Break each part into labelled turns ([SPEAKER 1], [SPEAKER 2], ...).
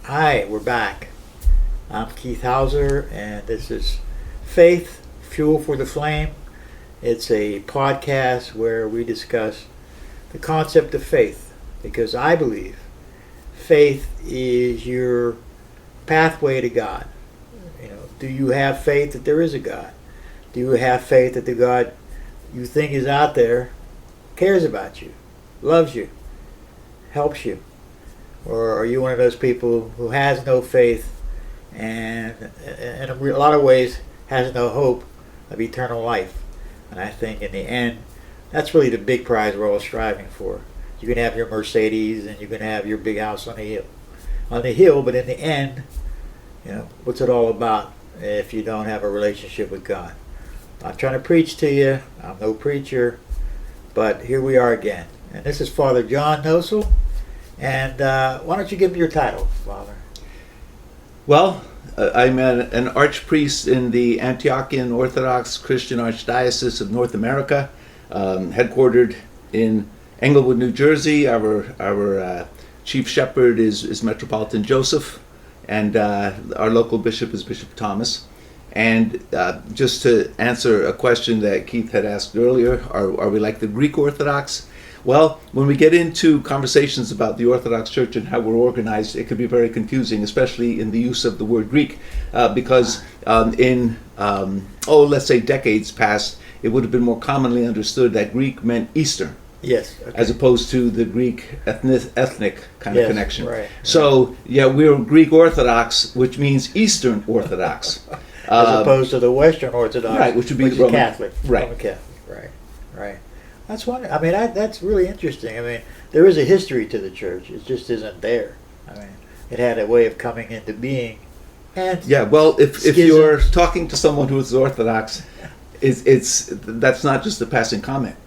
[SPEAKER 1] Hi, we're back. I'm Keith Hauser, and this is Faith Fuel for the Flame. It's a podcast where we discuss the concept of faith because I believe faith is your pathway to God. Do you have faith that there is a God? Do you have faith that the God you think is out there cares about you, loves you, helps you? Or are you one of those people who has no faith and in a lot of ways has no hope of eternal life? And I think in the end, that's really the big prize we're all striving for. You can have your Mercedes and you can have your big house on the hill, but in the end, what's it all about if you don't have a relationship with God? I'm trying to preach to you. I'm no preacher, but here we are again. And this is Father John Nosal. And why don't you give me your title, Father?
[SPEAKER 2] Well, I'm an archpriest in the Antiochian Orthodox Christian Archdiocese of North America, headquartered in Englewood, New Jersey. Our chief shepherd is Metropolitan Joseph, and our local bishop is Bishop Thomas. And just to answer a question that Keith had asked earlier, are we like the Greek Orthodox? Well, when we get into conversations about the Orthodox Church and how we're organized, it can be very confusing, especially in the use of the word Greek, because let's say decades past, it would have been more commonly understood that Greek meant Eastern.
[SPEAKER 1] Yes. Okay.
[SPEAKER 2] As opposed to the Greek ethnic kind of connection.
[SPEAKER 1] Right.
[SPEAKER 2] So, we're Greek Orthodox, which means Eastern Orthodox.
[SPEAKER 1] As opposed to the Western Orthodox,
[SPEAKER 2] right, which would be
[SPEAKER 1] Roman Catholic.
[SPEAKER 2] Right.
[SPEAKER 1] Roman Catholic. Right. That's wonderful. I mean, that's really interesting. I mean, there is a history to the church. It just isn't there. I mean, it had a way of coming into being. And
[SPEAKER 2] well, if you're talking to someone who is Orthodox, that's not just a passing comment.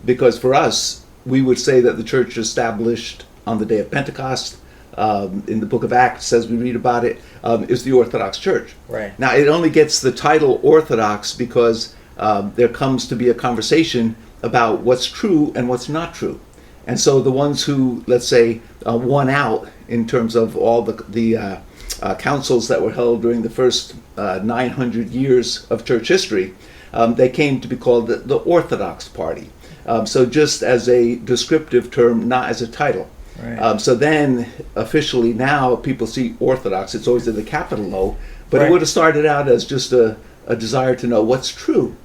[SPEAKER 2] Because for us, we would say that the church established on the day of Pentecost, in the book of Acts, as we read about it, is the Orthodox Church.
[SPEAKER 1] Right.
[SPEAKER 2] Now, it only gets the title Orthodox because there comes to be a conversation about what's true and what's not true. And so the ones who, let's say, won out in terms of all the councils that were held during the first 900 years of church history, they came to be called the Orthodox Party. So just as a descriptive term, not as a title.
[SPEAKER 1] Right.
[SPEAKER 2] So then, officially now, people see Orthodox. It's always in the capital O, but
[SPEAKER 1] Right.
[SPEAKER 2] It would have started out as just a desire to know what's true,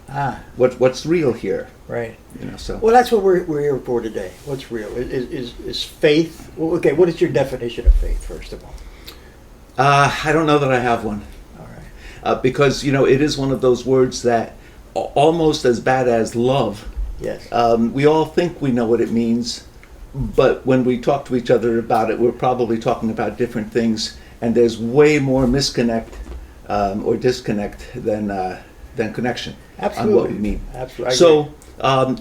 [SPEAKER 2] what's real here.
[SPEAKER 1] Right.
[SPEAKER 2] So.
[SPEAKER 1] Well, that's what we're here for today. What's real is faith. Well, okay. What is your definition of faith, first of all?
[SPEAKER 2] I don't know that I have one.
[SPEAKER 1] All right.
[SPEAKER 2] Because it is one of those words that almost as bad as love.
[SPEAKER 1] Yes.
[SPEAKER 2] We all think we know what it means, but when we talk to each other about it, we're probably talking about different things, and there's way more misconnect or disconnect than connection.
[SPEAKER 1] Absolutely.
[SPEAKER 2] On what we mean.
[SPEAKER 1] Absolutely.
[SPEAKER 2] So, to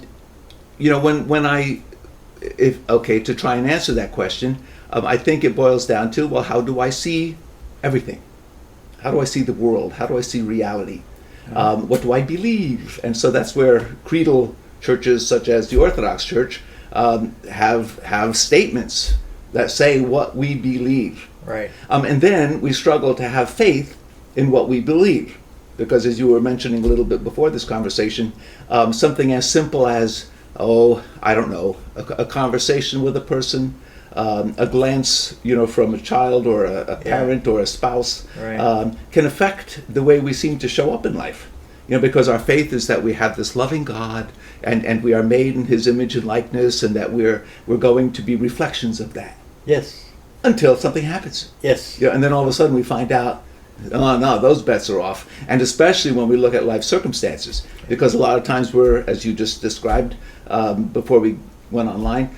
[SPEAKER 2] try and answer that question, I think it boils down to, well, how do I see everything? How do I see the world? How do I see reality? What do I believe? And so that's where creedal churches such as the Orthodox Church have statements that say what we believe.
[SPEAKER 1] Right.
[SPEAKER 2] And then we struggle to have faith in what we believe. Because as you were mentioning a little bit before this conversation, something as simple as, a conversation with a person, a glance, from a child or a parent or a spouse,
[SPEAKER 1] Right.
[SPEAKER 2] Can affect the way we seem to show up in life. Because our faith is that we have this loving God and we are made in His image and likeness, and that we're going to be reflections of that.
[SPEAKER 1] Yes.
[SPEAKER 2] Until something happens.
[SPEAKER 1] Yes.
[SPEAKER 2] And then all of a sudden we find out, oh no, those bets are off. And especially when we look at life circumstances, because a lot of times we're, as you just described before we went online,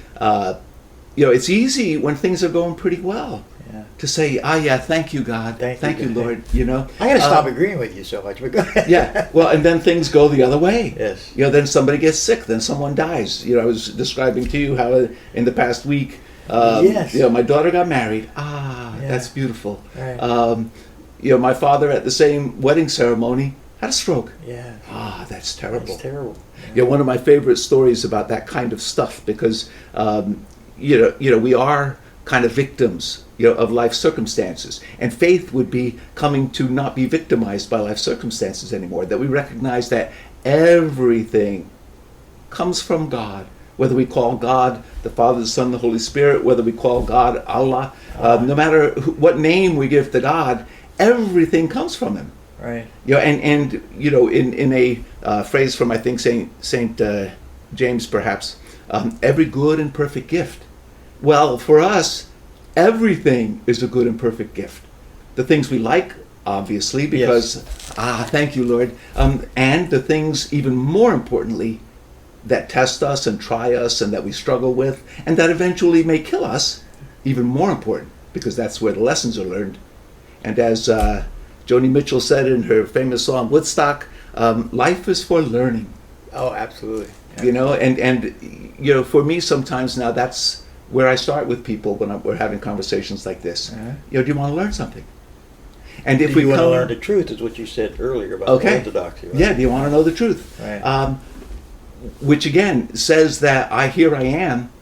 [SPEAKER 2] it's easy when things are going pretty well.
[SPEAKER 1] Yeah.
[SPEAKER 2] To say, thank you, God, thank you, Lord.
[SPEAKER 1] I got to stop agreeing with you so much. But go ahead.
[SPEAKER 2] Yeah, well, and then things go the other way.
[SPEAKER 1] Yes.
[SPEAKER 2] Then somebody gets sick, then someone dies. I was describing to you how in the past week,
[SPEAKER 1] Yes.
[SPEAKER 2] my daughter got married.
[SPEAKER 1] Yeah.
[SPEAKER 2] That's beautiful.
[SPEAKER 1] Right.
[SPEAKER 2] My father at the same wedding ceremony had a stroke.
[SPEAKER 1] Yeah.
[SPEAKER 2] That's terrible.
[SPEAKER 1] That's terrible.
[SPEAKER 2] One of my favorite stories about that kind of stuff, because we are kind of victims, of life circumstances. And faith would be coming to not be victimized by life circumstances anymore, that we recognize that everything comes from God, whether we call God the Father, the Son, the Holy Spirit, whether we call God Allah, no matter what name we give to God, everything comes from Him.
[SPEAKER 1] Right.
[SPEAKER 2] And in a phrase from, I think, Saint James, perhaps, every good and perfect gift. Well, for us, everything is a good and perfect gift. The things we like, obviously, because thank you, Lord, and the things, even more importantly, that test us and try us and that we struggle with and that eventually may kill us, even more important, because that's where the lessons are learned. And as Joni Mitchell said in her famous song Woodstock, life is for learning.
[SPEAKER 1] Oh, absolutely.
[SPEAKER 2] And for me sometimes now that's where I start with people when we're having conversations like this.
[SPEAKER 1] Uh-huh.
[SPEAKER 2] Do you want to learn something? And if
[SPEAKER 1] you want to learn the truth, is what you said earlier about the orthodoxy. Right?
[SPEAKER 2] Yeah, do you want to know the truth?
[SPEAKER 1] Right.
[SPEAKER 2] Which again says that I am.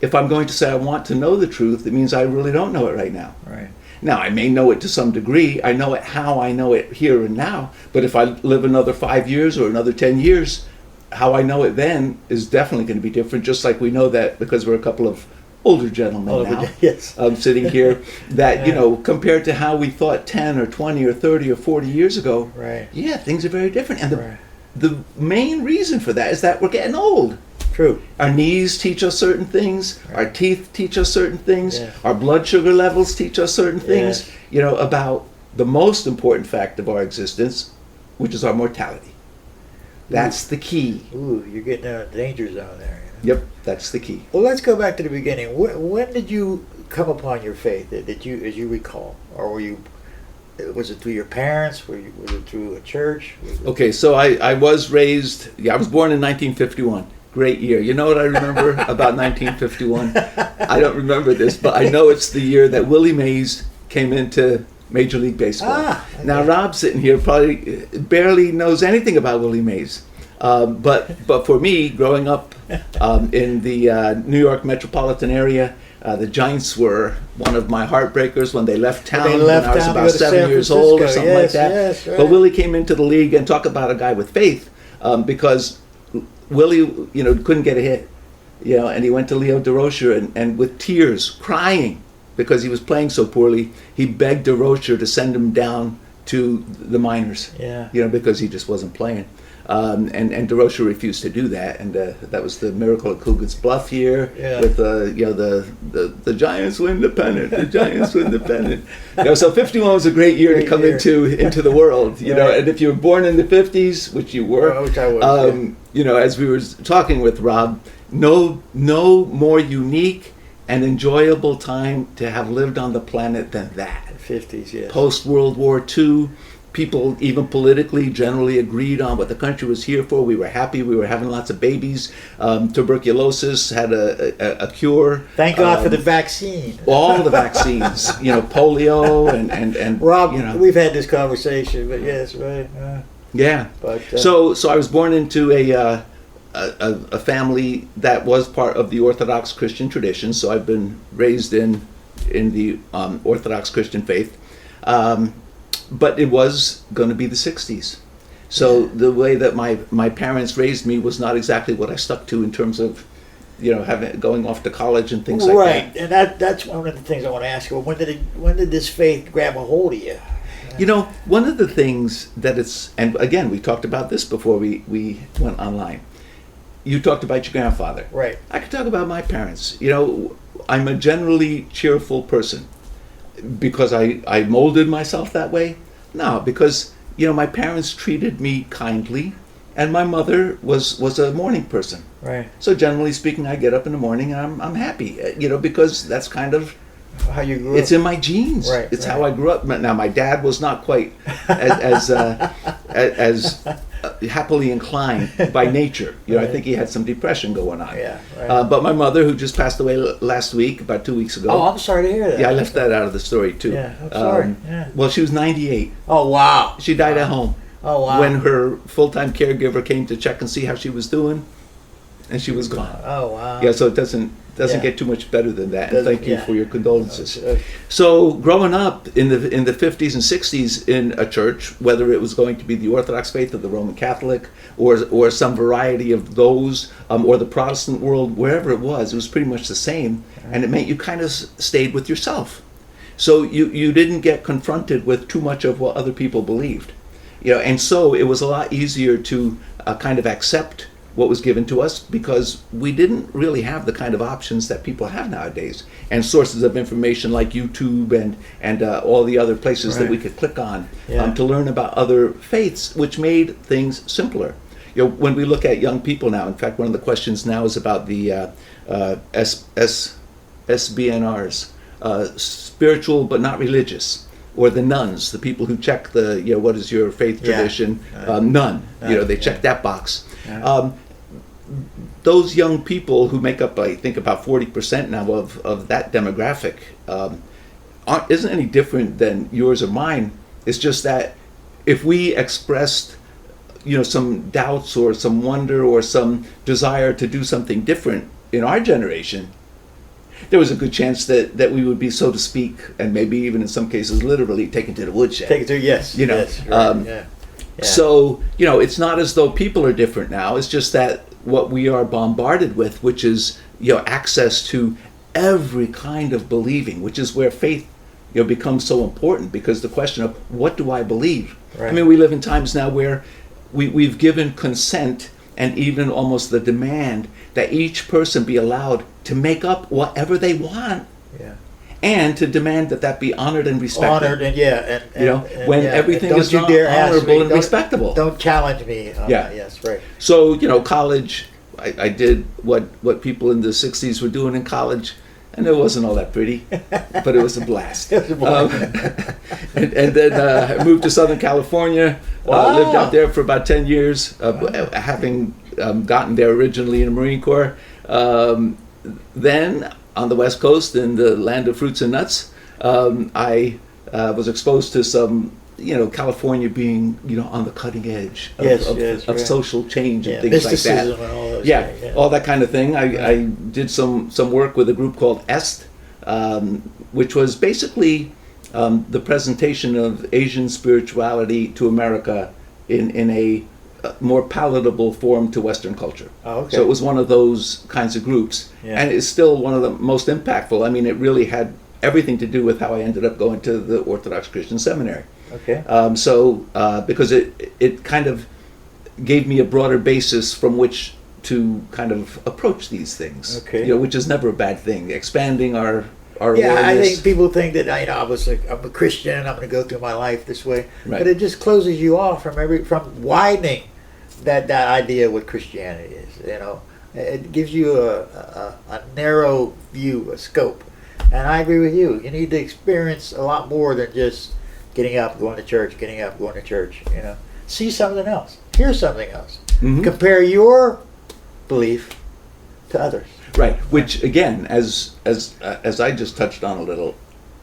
[SPEAKER 2] If I'm going to say I want to know the truth, it means I really don't know it right now.
[SPEAKER 1] Right.
[SPEAKER 2] Now, I may know it to some degree. I know it how I know it here and now. But if I live another 5 years or another 10 years, how I know it then is definitely going to be different. Just like we know that because we're a couple of older gentlemen now,
[SPEAKER 1] yes.
[SPEAKER 2] sitting here, that, compared to how we thought 10 or 20 or 30 or 40 years ago,
[SPEAKER 1] right.
[SPEAKER 2] Yeah, things are very different. And the main reason for that is that we're getting old.
[SPEAKER 1] True.
[SPEAKER 2] Our knees teach us certain things. Right. Our teeth teach us certain things.
[SPEAKER 1] Yeah.
[SPEAKER 2] Our blood sugar levels teach us certain things. About the most important fact of our existence, which is our mortality. That's the key.
[SPEAKER 1] Ooh, you're getting out of the danger zone there.
[SPEAKER 2] Yep, that's the key.
[SPEAKER 1] Well, let's go back to the beginning. When did you come upon your faith? Did you, as you recall, or was it through your parents? Was it through a church?
[SPEAKER 2] Okay, so I was raised. I was born in 1951. Great year. You know what I remember about 1951? I don't remember this, but I know it's the year that Willie Mays came into Major League Baseball. Okay. Now, Rob sitting here probably barely knows anything about Willie Mays. But for me, growing up in the New York metropolitan area, the Giants were one of my heartbreakers when they left town when I was about 7 years old or something like that.
[SPEAKER 1] Yes, right.
[SPEAKER 2] But Willie came into the league, and talk about a guy with faith, because Willie, couldn't get a hit, and he went to Leo DeRocher and with tears, crying because he was playing so poorly, he begged DeRocher to send him down to the minors, because he just wasn't playing. And DeRocher refused to do that, and that was the Miracle at Coogan's Bluff year with the Giants win the pennant, the Giants win the pennant. So 51 was a great year to come into the world, and if you were born in the 50s, which you were,
[SPEAKER 1] which I was,
[SPEAKER 2] as we were talking with Rob, no more unique and enjoyable time to have lived on the planet than that.
[SPEAKER 1] 50s, yes.
[SPEAKER 2] Post World War II. People, even politically, generally agreed on what the country was here for. We were happy. We were having lots of babies. Tuberculosis had a cure.
[SPEAKER 1] Thank God for the vaccine.
[SPEAKER 2] All the vaccines, polio and
[SPEAKER 1] Rob, we've had this conversation, but yes, right.
[SPEAKER 2] Yeah.
[SPEAKER 1] But
[SPEAKER 2] so I was born into a family that was part of the Orthodox Christian tradition. So I've been raised in the Orthodox Christian faith. But it was going to be the 60s. So the way that my parents raised me was not exactly what I stuck to in terms of, going off to college and things like that.
[SPEAKER 1] Right, and that's one of the things I want to ask you. When did this faith grab a hold of you?
[SPEAKER 2] One of the things that and again, we talked about this before we went online. You talked about your grandfather.
[SPEAKER 1] Right.
[SPEAKER 2] I could talk about my parents. I'm a generally cheerful person. Because I molded myself that way? No, because my parents treated me kindly, and my mother was a morning person.
[SPEAKER 1] Right.
[SPEAKER 2] So generally speaking, I get up in the morning and I'm happy, because that's kind of
[SPEAKER 1] how you grew up.
[SPEAKER 2] It's in my genes.
[SPEAKER 1] Right.
[SPEAKER 2] It's how I grew up. Now my dad was not quite as happily inclined by nature. I think he had some depression going on.
[SPEAKER 1] Yeah. Right.
[SPEAKER 2] But my mother, who just passed away last week, about 2 weeks ago.
[SPEAKER 1] Oh, I'm sorry to hear that.
[SPEAKER 2] Yeah, I left that out of the story too.
[SPEAKER 1] Yeah, I'm sorry.
[SPEAKER 2] Well, she was 98.
[SPEAKER 1] Oh, wow.
[SPEAKER 2] She died at home.
[SPEAKER 1] Oh, wow.
[SPEAKER 2] When her full-time caregiver came to check and see how she was doing, and she was gone.
[SPEAKER 1] Oh, wow.
[SPEAKER 2] Yeah, so it doesn't
[SPEAKER 1] Yeah.
[SPEAKER 2] get too much better than that. And
[SPEAKER 1] Doesn't-
[SPEAKER 2] thank you
[SPEAKER 1] yeah.
[SPEAKER 2] for your condolences.
[SPEAKER 1] Uh,
[SPEAKER 2] So growing up in the 50s and 60s in a church, whether it was going to be the Orthodox faith or the Roman Catholic or some variety of those, or the Protestant world, wherever it was pretty much the same, and it meant you kind of stayed with yourself. So you didn't get confronted with too much of what other people believed. And so it was a lot easier to kind of accept what was given to us, because we didn't really have the kind of options that people have nowadays, and sources of information like YouTube and all the other places that
[SPEAKER 1] Right.
[SPEAKER 2] we could click on
[SPEAKER 1] Yeah.
[SPEAKER 2] to learn about other faiths, which made things simpler. When we look at young people now, in fact, one of the questions now is about the SBNRs, spiritual but not religious, or the nuns, the people who check the, what is your faith
[SPEAKER 1] Yeah.
[SPEAKER 2] tradition? None. They check
[SPEAKER 1] Yeah.
[SPEAKER 2] that box.
[SPEAKER 1] Yeah.
[SPEAKER 2] Those young people who make up, I think, about 40% now of that demographic, isn't any different than yours or mine. It's just that if we expressed, some doubts or some wonder or some desire to do something different in our generation, there was a good chance that we would be, so to speak, and maybe even in some cases literally, taken to the woodshed.
[SPEAKER 1] Take it to, yes. Yes, right, yeah. Yeah.
[SPEAKER 2] So, it's not as though people are different now. It's just that what we are bombarded with, which is, access to every kind of believing, which is where faith, becomes so important, because the question of what do I believe?
[SPEAKER 1] Right.
[SPEAKER 2] I mean, we live in times now where we've given consent and even almost the demand that each person be allowed to make up whatever they want,
[SPEAKER 1] Yeah.
[SPEAKER 2] and to demand that be honored and respected.
[SPEAKER 1] Honored and
[SPEAKER 2] When
[SPEAKER 1] yeah,
[SPEAKER 2] everything
[SPEAKER 1] and
[SPEAKER 2] is
[SPEAKER 1] don't
[SPEAKER 2] not
[SPEAKER 1] you dare ask
[SPEAKER 2] honorable
[SPEAKER 1] me,
[SPEAKER 2] and respectable.
[SPEAKER 1] Don't challenge me.
[SPEAKER 2] Yeah.
[SPEAKER 1] Yes, right.
[SPEAKER 2] So, college, I did what people in the 60s were doing in college, and it wasn't all that pretty, but it was a blast.
[SPEAKER 1] It was a blast.
[SPEAKER 2] And then I moved to Southern California,
[SPEAKER 1] Wow.
[SPEAKER 2] lived out there for about 10 years, having gotten there originally in the Marine Corps. Then on the West Coast, in the land of fruits and nuts, I was exposed to some, California being, on the cutting edge of,
[SPEAKER 1] Yes,
[SPEAKER 2] of,
[SPEAKER 1] yes,
[SPEAKER 2] of
[SPEAKER 1] right.
[SPEAKER 2] social change and
[SPEAKER 1] Yeah,
[SPEAKER 2] things like
[SPEAKER 1] mysticism
[SPEAKER 2] that.
[SPEAKER 1] and all those
[SPEAKER 2] Yeah,
[SPEAKER 1] things,
[SPEAKER 2] all that kind of thing. I did some work with a group called EST, which was basically the presentation of Asian spirituality to America in a more palatable form to Western culture.
[SPEAKER 1] Oh, okay.
[SPEAKER 2] So it was one of those kinds of groups,
[SPEAKER 1] Yeah.
[SPEAKER 2] and it's still one of the most impactful. I mean, it really had everything to do with how I ended up going to the Orthodox Christian Seminary.
[SPEAKER 1] Okay.
[SPEAKER 2] Because it kind of gave me a broader basis from which to kind of approach these things.
[SPEAKER 1] Okay.
[SPEAKER 2] Which is never a bad thing. Expanding our
[SPEAKER 1] Yeah, I
[SPEAKER 2] awareness.
[SPEAKER 1] think people think that I'm a Christian. I'm going to go through my life this way,
[SPEAKER 2] Right.
[SPEAKER 1] but it just closes you off from widening that idea of what Christianity is. It gives you a narrow view, a scope, and I agree with you. You need to experience a lot more than just getting up, going to church, getting up, going to church. See something else, hear something else,
[SPEAKER 2] Mhm.
[SPEAKER 1] compare your belief to others.
[SPEAKER 2] Right, which again, as I just touched on a little,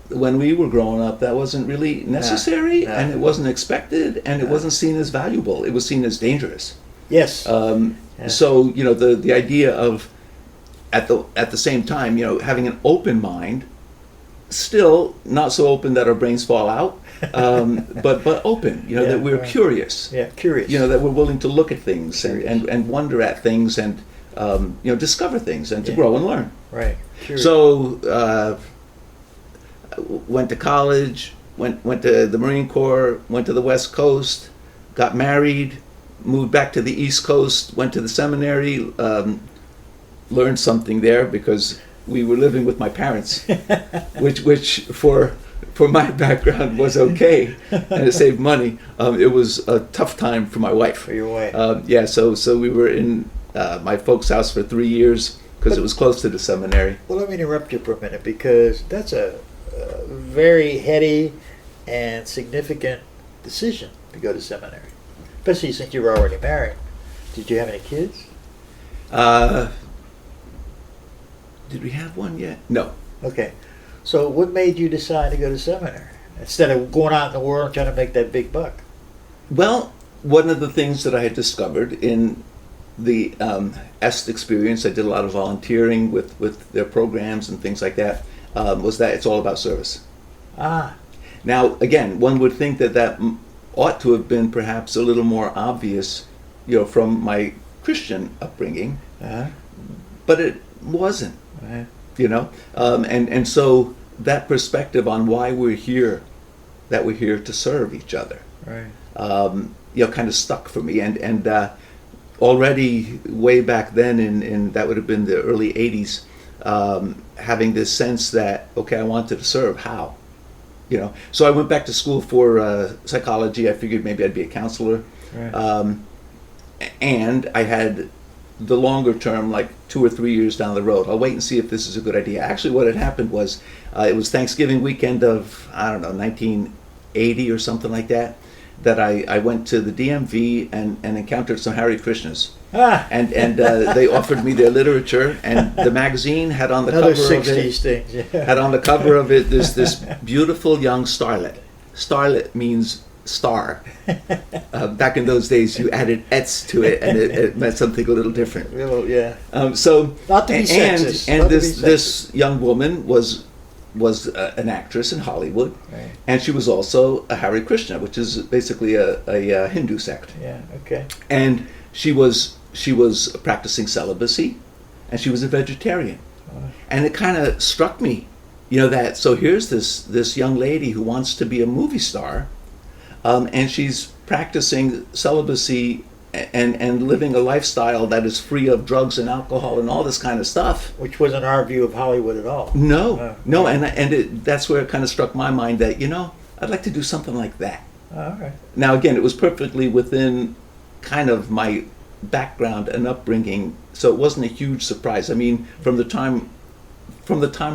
[SPEAKER 2] when we were growing up, that wasn't really necessary,
[SPEAKER 1] No.
[SPEAKER 2] and it wasn't expected, and it wasn't seen as valuable. It was seen as dangerous.
[SPEAKER 1] Yes. Yeah.
[SPEAKER 2] So the idea of at the same time, having an open mind, still not so open that our brains fall out, but open.
[SPEAKER 1] Yeah,
[SPEAKER 2] that we're
[SPEAKER 1] right.
[SPEAKER 2] curious.
[SPEAKER 1] Yeah, curious.
[SPEAKER 2] That we're willing to look at things
[SPEAKER 1] Curious.
[SPEAKER 2] and wonder at things and discover things and to
[SPEAKER 1] Yeah.
[SPEAKER 2] grow and learn.
[SPEAKER 1] Right. Curious.
[SPEAKER 2] So went to college, went to the Marine Corps, went to the West Coast, got married, moved back to the East Coast, went to the seminary, learned something there because we were living with my parents, which for my background was okay, and it saved money. It was a tough time for my wife.
[SPEAKER 1] For your wife.
[SPEAKER 2] Yeah, so we were in my folks' house for 3 years because it was close to the seminary.
[SPEAKER 1] Well, let me interrupt you for a minute, because that's a very heady and significant decision to go to seminary, especially since you were already married. Did you have any kids?
[SPEAKER 2] Did we have one yet? No.
[SPEAKER 1] Okay. So what made you decide to go to seminary instead of going out in the world and trying to make that big buck?
[SPEAKER 2] Well, one of the things that I had discovered in the EST experience, I did a lot of volunteering with their programs and things like that, was that it's all about service.
[SPEAKER 1] Ah,
[SPEAKER 2] Now, again, one would think that ought to have been perhaps a little more obvious, from my Christian upbringing,
[SPEAKER 1] uh-huh.
[SPEAKER 2] but it wasn't,
[SPEAKER 1] Uh-huh.
[SPEAKER 2] and so that perspective on why we're here, that we're here to serve each other,
[SPEAKER 1] Right.
[SPEAKER 2] kind of stuck for me, and already way back then in that would have been the early 80s, having this sense that, okay, I wanted to serve. How? So I went back to school for psychology. I figured maybe I'd be a counselor.
[SPEAKER 1] Right.
[SPEAKER 2] And I had the longer term, like 2 or 3 years down the road. I'll wait and see if this is a good idea. Actually, what had happened was it was Thanksgiving weekend of, I don't know, 1980 or something like that, that I went to the DMV and encountered some Hare Krishnas.
[SPEAKER 1] Ah,
[SPEAKER 2] And they offered me their literature, and the magazine had on the
[SPEAKER 1] another
[SPEAKER 2] cover of
[SPEAKER 1] 60s
[SPEAKER 2] it,
[SPEAKER 1] things. Yeah.
[SPEAKER 2] had on the cover of it this beautiful young starlet. Starlet means star. Back in those days, you added ets to it, and it meant something a little different.
[SPEAKER 1] Well, yeah.
[SPEAKER 2] So
[SPEAKER 1] Not to be sexist.
[SPEAKER 2] and
[SPEAKER 1] Not to be
[SPEAKER 2] this young woman was an actress in Hollywood,
[SPEAKER 1] Right.
[SPEAKER 2] and she was also a Hare Krishna, which is basically a Hindu sect.
[SPEAKER 1] Yeah. Okay.
[SPEAKER 2] And she was practicing celibacy, and she was a vegetarian. And it kind of struck me, that so here's this young lady who wants to be a movie star, and she's practicing celibacy and living a lifestyle that is free of drugs and alcohol and all this kind of stuff.
[SPEAKER 1] Which wasn't our view of Hollywood at all.
[SPEAKER 2] No, that's where it kind of struck my mind that I'd like to do something like that.
[SPEAKER 1] All right.
[SPEAKER 2] Now again, it was perfectly within kind of my background and upbringing, so it wasn't a huge surprise. I mean, from the time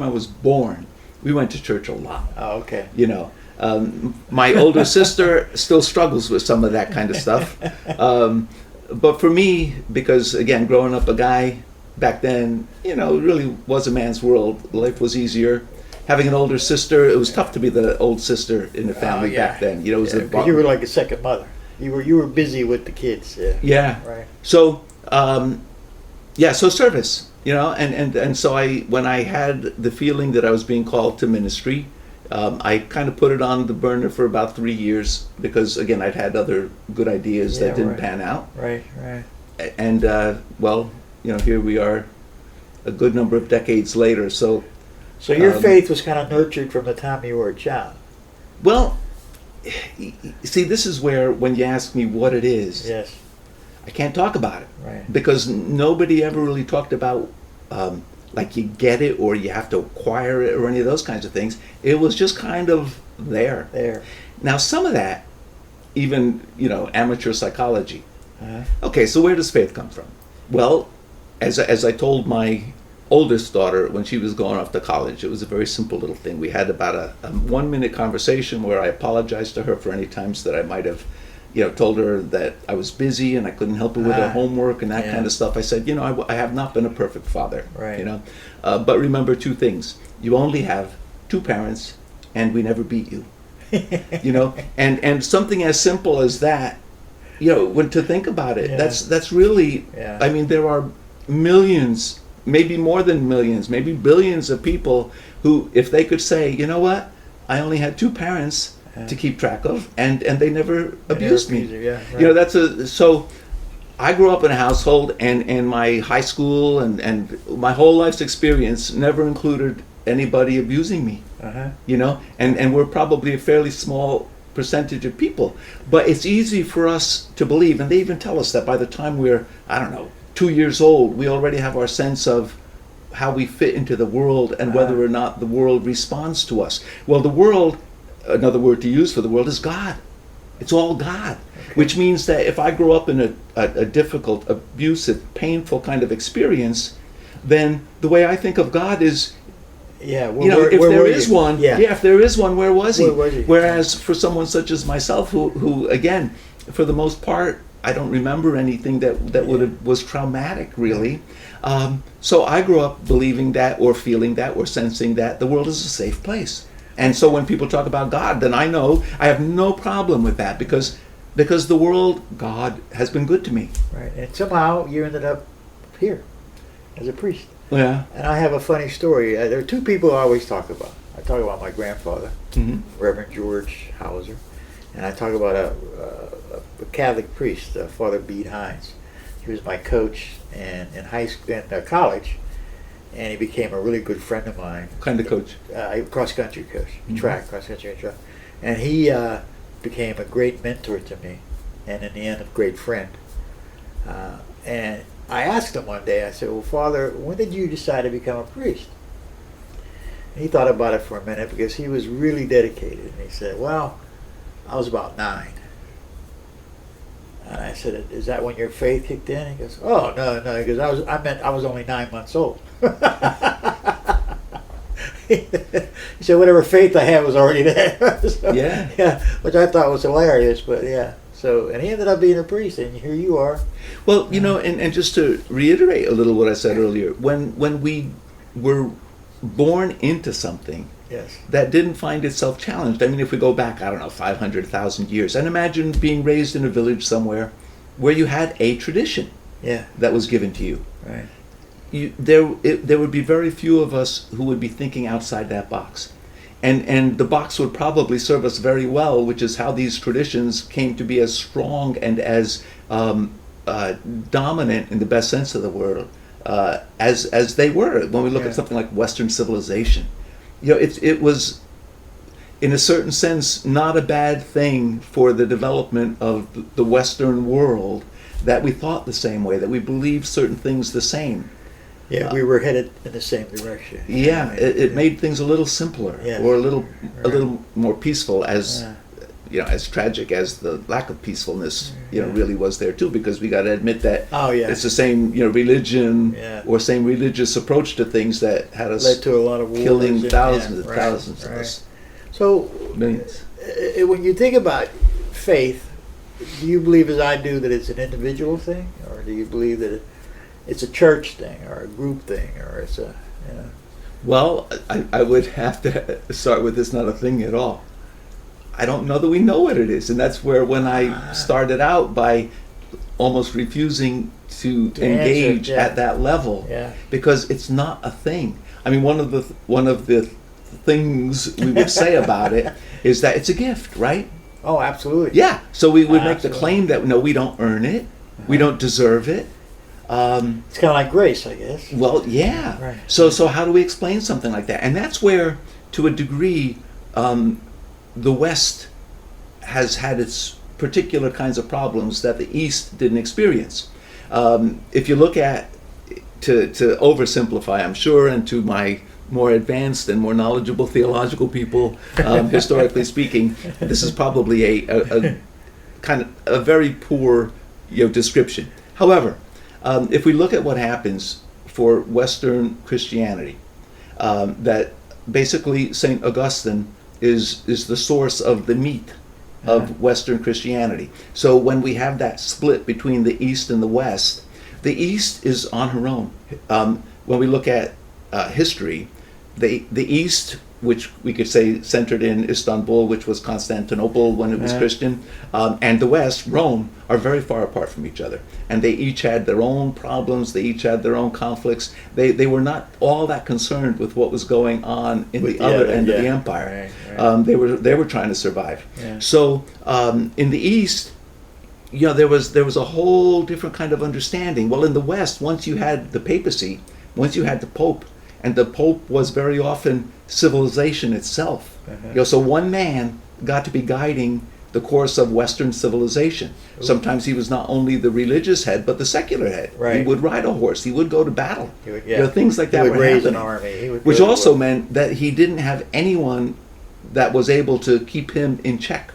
[SPEAKER 2] I was born, we went to church a lot.
[SPEAKER 1] Oh, okay.
[SPEAKER 2] My older sister still struggles with some of that kind of stuff, but for me, because again, growing up a guy back then, it really was a man's world. Life was easier. Having an older sister, it was tough to be the old sister in the family back then. It was
[SPEAKER 1] 'cause you were like a second mother. You were busy with the kids. Yeah.
[SPEAKER 2] Yeah.
[SPEAKER 1] Right.
[SPEAKER 2] So, so service, and so when I had the feeling that I was being called to ministry, I kind of put it on the burner for about 3 years because, again, I'd had other good ideas that didn't pan out.
[SPEAKER 1] Right. Right.
[SPEAKER 2] And, here we are a good number of decades later. So
[SPEAKER 1] your faith was kind of nurtured from the time you were a child.
[SPEAKER 2] Well, see, this is where, when you ask me what it is,
[SPEAKER 1] Yes.
[SPEAKER 2] I can't talk about it.
[SPEAKER 1] Right.
[SPEAKER 2] Because nobody ever really talked about, like you get it or you have to acquire it or any of those kinds of things. It was just kind of there.
[SPEAKER 1] There.
[SPEAKER 2] Now, some of that, even, amateur psychology.
[SPEAKER 1] Uh-huh.
[SPEAKER 2] Okay, so where does faith come from? Well, as I told my oldest daughter when she was going off to college, it was a very simple little thing. We had about a 1-minute conversation where I apologized to her for any times that I might have, told her that I was busy and I couldn't help her with her homework and that kind of stuff. I said, I have not been a perfect father,
[SPEAKER 1] Right.
[SPEAKER 2] But remember 2 things. You only have 2 parents, and we never beat you. And something as simple as that, when to think about it,
[SPEAKER 1] Yeah.
[SPEAKER 2] that's really,
[SPEAKER 1] Yeah.
[SPEAKER 2] I mean, there are millions, maybe more than millions, maybe billions of people who, if they could say, you know what, I only had 2 parents to keep track of, and they never abused me.
[SPEAKER 1] Yeah. Right.
[SPEAKER 2] So I grew up in a household, and my high school and my whole life's experience never included anybody abusing me.
[SPEAKER 1] Uh-huh.
[SPEAKER 2] And we're probably a fairly small percentage of people, but it's easy for us to believe, and they even tell us that by the time we're, I don't know, 2 years old, we already have our sense of how we fit into the world and whether or not the world responds to us. Well, the world, another word to use for the world, is God. It's all God, which means that if I grow up in a difficult, abusive, painful kind of experience, then the way I think of God is,
[SPEAKER 1] Yeah.
[SPEAKER 2] if there is one, if there is one, where was he?
[SPEAKER 1] Where was he?
[SPEAKER 2] Whereas for someone such as myself, who again, for the most part, I don't remember anything that was traumatic, really. So I grew up believing that, or feeling that, or sensing that the world is a safe place. And so when people talk about God, then I know I have no problem with that, because because the world, God has been good to me.
[SPEAKER 1] Right. And somehow you ended up here as a priest.
[SPEAKER 2] Yeah.
[SPEAKER 1] And I have a funny story. There are two people I always talk about. I talk about my grandfather, Reverend George Hauser, and I talk about a Catholic priest, Father Bede Hines. He was my coach in high school, in college, and he became a really good friend of mine.
[SPEAKER 2] What kind of coach?
[SPEAKER 1] Cross country coach, track, cross country and track, and he became a great mentor to me, and in the end, a great friend. And I asked him one day. I said, "Well, Father, when did you decide to become a priest?" And he thought about it for a minute because he was really dedicated. And he said, "Well, I was about 9." And I said, "Is that when your faith kicked in?" He goes, "Oh, no." He goes, I was only 9 months old." He said, "Whatever faith I had was already there." So, yeah, which I thought was hilarious, but yeah. So, and he ended up being a priest, and here you are.
[SPEAKER 2] Well, and just to reiterate a little what I said earlier, when we were born into something,
[SPEAKER 1] Yes.
[SPEAKER 2] that didn't find itself challenged. I mean, if we go back, I don't know, 500,000 years, and imagine being raised in a village somewhere where you had a tradition
[SPEAKER 1] Yeah.
[SPEAKER 2] that was given to you.
[SPEAKER 1] Right.
[SPEAKER 2] There would be very few of us who would be thinking outside that box. And the box would probably serve us very well, which is how these traditions came to be as strong and as dominant in the best sense of the word as they were. When we look at something like Western civilization, it was, in a certain sense, not a bad thing for the development of the Western world that we thought the same way, that we believed certain things the same.
[SPEAKER 1] Yeah, we were headed in the same direction.
[SPEAKER 2] Yeah, it made things a little simpler, or a little more peaceful, as as tragic as the lack of peacefulness really was there too, because we got to admit that it's the same religion or same religious approach to things that had us
[SPEAKER 1] led to a lot of wars,
[SPEAKER 2] killing thousands of us.
[SPEAKER 1] So
[SPEAKER 2] millions.
[SPEAKER 1] When you think about faith, do you believe, as I do, that it's an individual thing, or do you believe that it's a church thing, or a group thing, or it's a
[SPEAKER 2] Well, I would have to start with it's not a thing at all. I don't know that we know what it is, and that's where, when I started out by almost refusing to engage at that level, because it's not a thing. I mean, one of the things we would say about it is that it's a gift, right?
[SPEAKER 1] Oh, absolutely.
[SPEAKER 2] Yeah. So we would make the claim that no, we don't earn it, we don't deserve it.
[SPEAKER 1] It's kind of like grace, I guess.
[SPEAKER 2] Well, yeah.
[SPEAKER 1] Right.
[SPEAKER 2] So how do we explain something like that? And that's where, to a degree, the West has had its particular kinds of problems that the East didn't experience. If you look at, to oversimplify, I'm sure, and to my more advanced and more knowledgeable theological people, historically speaking, this is probably a kind of a very poor description. However, if we look at what happens for Western Christianity, that basically St. Augustine is the source of the meat of Western Christianity. So when we have that split between the East and the West, the East is on her own. When we look at history, the East, which we could say centered in Istanbul, which was Constantinople when it was Christian, and the West, Rome, are very far apart from each other. And they each had their own problems, they each had their own conflicts. They were not all that concerned with what was going on in the other end of the empire. Right. They were trying to survive. Yeah. So in the East, there was a whole different kind of understanding. Well, in the West, once you had the papacy, once you had the Pope, and the Pope was very often civilization itself. So one man got to be guiding the course of Western civilization. Ooh. Sometimes he was not only the religious head, but the secular head. Right. He would ride a horse. He would go to battle. He would, things like that
[SPEAKER 1] were happening. He would raise an army.
[SPEAKER 2] Which also meant that he didn't have anyone that was able to keep him in check.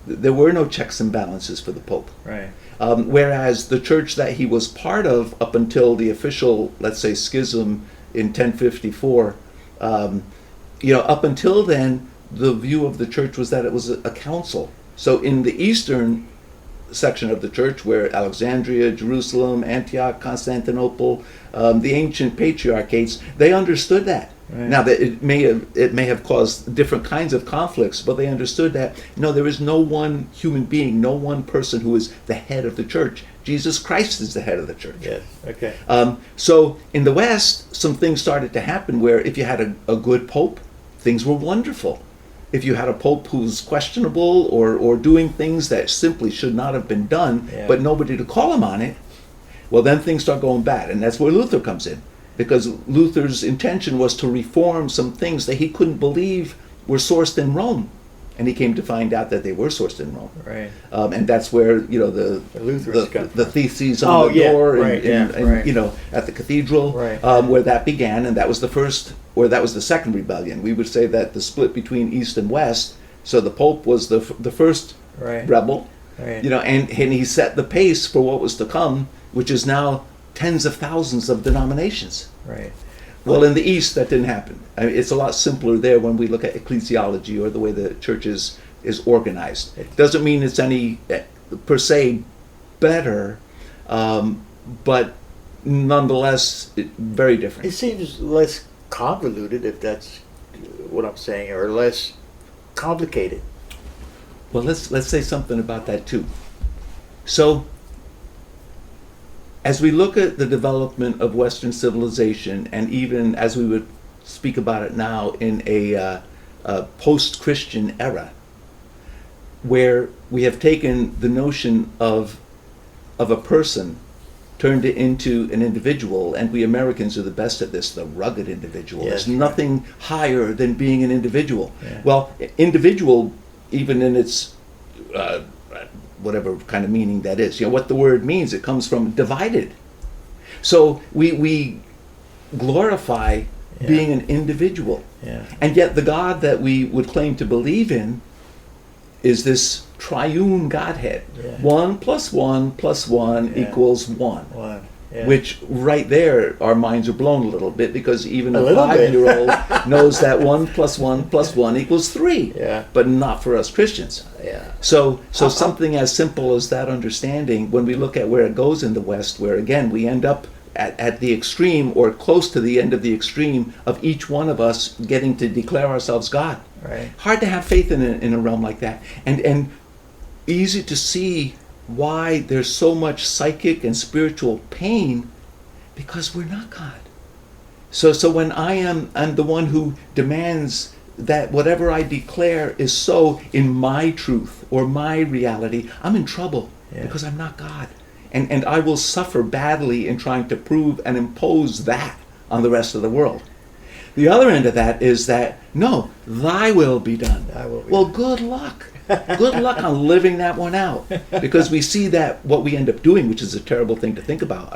[SPEAKER 2] There were no checks and balances for the Pope.
[SPEAKER 1] Right.
[SPEAKER 2] Whereas the church that he was part of up until the official, let's say, schism in 1054, up until then, the view of the church was that it was a council. So in the Eastern section of the church where Alexandria, Jerusalem, Antioch, Constantinople, the ancient patriarchates, they understood that.
[SPEAKER 1] Right.
[SPEAKER 2] Now, that it may have caused different kinds of conflicts, but they understood that no, there is no one human being, no one person who is the head of the church. Jesus Christ is the head of the church.
[SPEAKER 1] Yes. Okay.
[SPEAKER 2] So in the West, some things started to happen where if you had a good pope, things were wonderful. If you had a pope who's questionable or doing things that simply should not have been done,
[SPEAKER 1] Yeah.
[SPEAKER 2] but nobody to call him on it, well, then things start going bad. And that's where Luther comes in. Because Luther's intention was to reform some things that he couldn't believe were sourced in Rome. And he came to find out that they were sourced in Rome.
[SPEAKER 1] Right.
[SPEAKER 2] And that's where, the
[SPEAKER 1] Lutherans come
[SPEAKER 2] the
[SPEAKER 1] from.
[SPEAKER 2] theses on the door
[SPEAKER 1] right,
[SPEAKER 2] and at the cathedral,
[SPEAKER 1] Right.
[SPEAKER 2] where that began. And that was the first, or that was the second rebellion. We would say that the split between East and West, so the Pope was the first
[SPEAKER 1] Right.
[SPEAKER 2] rebel,
[SPEAKER 1] Right.
[SPEAKER 2] and he set the pace for what was to come, which is now tens of thousands of denominations.
[SPEAKER 1] Right.
[SPEAKER 2] Well, in the East, that didn't happen. I mean, it's a lot simpler there when we look at ecclesiology or the way the church is organized. It doesn't mean it's any, per se, better, but nonetheless, very different.
[SPEAKER 1] It seems less convoluted, if that's what I'm saying, or less complicated.
[SPEAKER 2] Well, let's say something about that too. So, as we look at the development of Western civilization, and even as we would speak about it now in a post-Christian era, where we have taken the notion of a person, turned it into an individual, and we Americans are the best at this, the rugged individual.
[SPEAKER 1] Yes,
[SPEAKER 2] There's nothing higher than being an individual.
[SPEAKER 1] Yeah.
[SPEAKER 2] Well, individual, even in its whatever kind of meaning that is, what the word means, it comes from divided. So we glorify
[SPEAKER 1] Yeah.
[SPEAKER 2] being an individual.
[SPEAKER 1] Yeah.
[SPEAKER 2] And yet the God that we would claim to believe in is this triune Godhead.
[SPEAKER 1] Yeah.
[SPEAKER 2] 1 + 1 + 1
[SPEAKER 1] Yeah.
[SPEAKER 2] = 1.
[SPEAKER 1] One. Yeah.
[SPEAKER 2] Which right there, our minds are blown a little bit, because even
[SPEAKER 1] A
[SPEAKER 2] a
[SPEAKER 1] little bit.
[SPEAKER 2] 5-year-old knows that 1 + 1 + 1 = 3.
[SPEAKER 1] Yeah.
[SPEAKER 2] But not for us Christians.
[SPEAKER 1] Yeah.
[SPEAKER 2] So something as simple as that understanding, when we look at where it goes in the West, where again we end up at the extreme or close to the end of the extreme of each one of us getting to declare ourselves God.
[SPEAKER 1] Right.
[SPEAKER 2] Hard to have faith in a realm like that, and easy to see why there's so much psychic and spiritual pain, because we're not God. So when I'm the one who demands that whatever I declare is so in my truth or my reality, I'm in trouble.
[SPEAKER 1] Yeah.
[SPEAKER 2] Because I'm not God. And I will suffer badly in trying to prove and impose that on the rest of the world. The other end of that is that, no, thy will be done.
[SPEAKER 1] Thy will be
[SPEAKER 2] well,
[SPEAKER 1] done.
[SPEAKER 2] good luck. Good luck on living that one out. Because we see that what we end up doing, which is a terrible thing to think about.